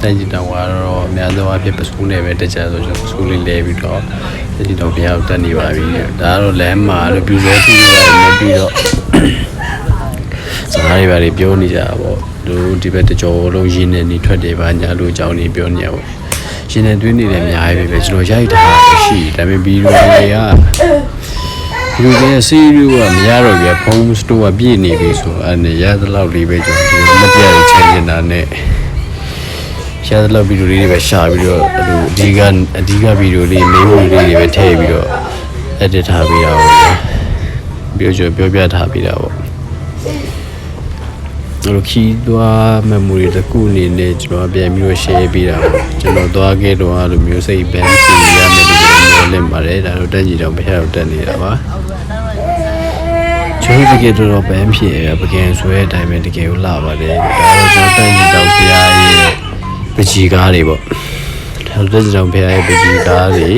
တိုင်းကြီးတောင်ကတော့အများဆုံးအဖြစ်ပစိုးနဲ့ပဲတက်ကြဆိုကျွန်တော်ပစိုးလေးလဲပြီးတော့တိုင်းကြီးတောင်ဘုရားကိုတက်နေပါပြီဒါကတော့လမ်းမှာပြူစောထူးပါတယ်ပြီးတော့စကားတွေပါပြောနေကြတာပေါ့တို့ဒီဘက်တကြောလုံးရင်းနေနေထွက်တယ်ပါညာလို့အကြောင်းနေပြောနေရပေါ့ရှင်နေတွင်းနေတယ်အများကြီးပဲကျွန်တော်ရိုက်ထားတာရှိဒါပေမဲ့ဗီဒီယိုတွေကစီးရီးကမရတော့ပြဖုန်းစတိုးကပြည့်နေပြီဆိုအဲ့နဲ့ရသလောက်လေးပဲကျွန်တော်မတရားချင်နေတာနဲ့ရသလောက်ဗီဒီယိုလေးတွေပဲရှာပြီးတော့အဲ့လိုအဓိကဗီဒီယိုလေးမေးဖို့လေးတွေပဲထည့်ပြီးတော့ edit ထားပြီးတာပေါ့ပြီးတော့ပြောပြထားပြီးတာပေါ့အဲ့ခီးသွား memory တခုအနေနဲ့ကျွန်တော်ပြန်ပြီးတော့ share ပေးတာပေါ့ကျွန်တော်သွားခဲ့တော့အဲ့လိုမျိုးစိတ်ပန်းစီရမယ်လို့ပြောလင့်ပါတယ်ဒါတော့တက်ကြည့်တော့မရတော့တက်နေတာပါကျွန်တော်တကယ်တော့ပန်းဖြစ်ပကံဆွဲအတိုင်းပဲတကယ်ကိုလာပါတယ်ဒါတော့ကျွန်တော်တက်ကြည့်တော့ဖရားရဲ့ပကြီးကားတွေပေါ့ဒါတော့တက်ကြည့်တော့ဖရားရဲ့ပကြီးကားတွေ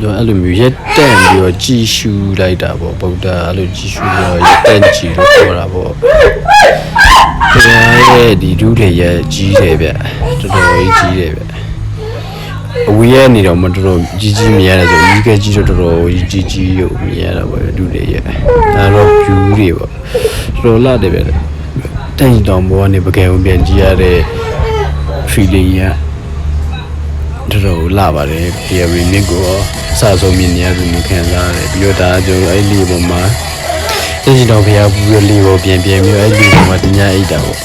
တော့အဲ့လိုမျိုးရက်တန့်ပြီးတော့ကြည်ရှူလိုက်တာပေါ့ဗုဒ္ဓအဲ့လိုကြည်ရှူပြီးတော့ရက်တန့်ကြည်လို့ပြောတာပေါ့ဘုရားရဲ့ဒီဒုထေရကြီးတယ်ဗျတော်တော်ကြီးတယ်ဗျအဝေးရနေတော့မတော်တော်ကြီးမြင်ရတယ်ဆိုကြီးကကြီးတော့တော်တော်ကြီးရုပ်မြင်ရတာပေါ့ဒုထေရဒါတော့ view တွေပေါ့တော်လာတယ်ဗျတန့်တောင်ဘောကနေပကံကိုပြန်ကြည့်ရတဲ့ feeling ရတော်လာပါတယ်ဒီ remix ကိုအစဆုံးမြင်နေရတယ်လို့ခံစားရတယ်ပြီးတော့ဒါကျွန်တော်အဲ့ဒီပုံမှာတကြီးတော်ဖျားဘူးရလေးကိုပြန်ပြီးအဲ့ဒီပုံမှာတ냐အိတ်တာပေါ့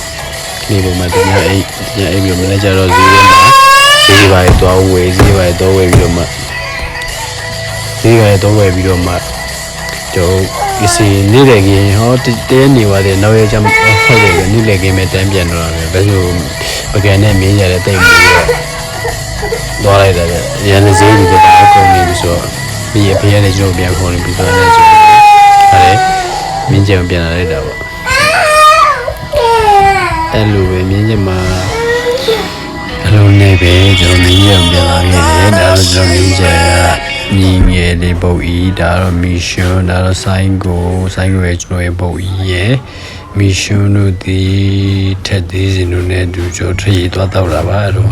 ဒီပုံမှာတ냐အိတ်ပြီးမနေ့ကျတော့ဈေးထဲမှာဈေးပါတော့ဝယ်ပြီးတော့မှကျွန်တော်စီနေတဲ့ကင်းဟောတဲနေပါတယ်နောက်ရကြဟုတ်တယ်နေတဲ့ကင်းမဲ့တန်းပြန်တော့တယ်ဘယ်လိုပကံနဲ့မင်းရတဲ့တိတ်ပြီးတော့သွားလိုက်တယ်ရန်ဈေးတွေကအကုန်နေပြီဆိုတော့ဒီအဖေနဲ့ကျွန်တော်ပြန်ခေါ်နေပြီးတော့လည်းကျွန်တော်အဲ့မင်းကျန်ပြန်လာလိုက်တာပေါ့အဲ့လိုပဲမင်းကျန်မှာအလုံးနဲ့ပဲကျွန်တော်မင်းကျန်ပြန်လာခဲ့တယ်ဒါတော့ကျွန်တော်မင်းကျန်ကညီငယ်လေးပုတ်ဤဒါတော့မီရှင်ဒါတော့ဆိုင်ကိုရဲ့ကျွန်တော်ရဲ့ပုတ်ဤရဲ့မီရှင်တို့ဒီထက်သေးစင်တို့နဲ့တူကျွန်တော်ထည့်သွားတော့တာပါအဲ့တော့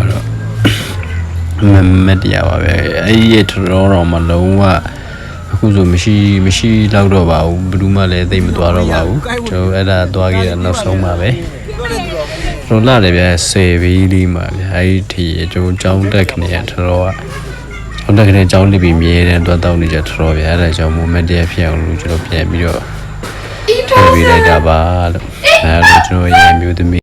မတရားပါပဲအဲ့ဒီတော်မလုံးဝအခုဆိုမရှိလောက်တော့ပါဘူးဘယ်သူမှလည်းသိမသွားတော့ပါဘူးကျွန်တော်အဲ့ဒါသွားခဲ့တာနောက်ဆုံးပါပဲတော်လာတယ်ဗျ10ဘီလီမှာဗျအဲ့ဒီကျွန်တော်ကြောင်းတက်ခနေရတော်ကကြောင်းတက်ခနေကြောင်းလိပြီးမြဲတယ်သွားတောက်နေကြတော်ဗျအဲ့ဒါကြောင့်မို့မတရားဖြစ်အောင်လို့ကျွန်တော်ပြန်ပြီးတော့ထည့်ပေးလိုက်တာပါလို့အဲ့ဒါကျွန်တော်ရဲ့မျိုးသမီး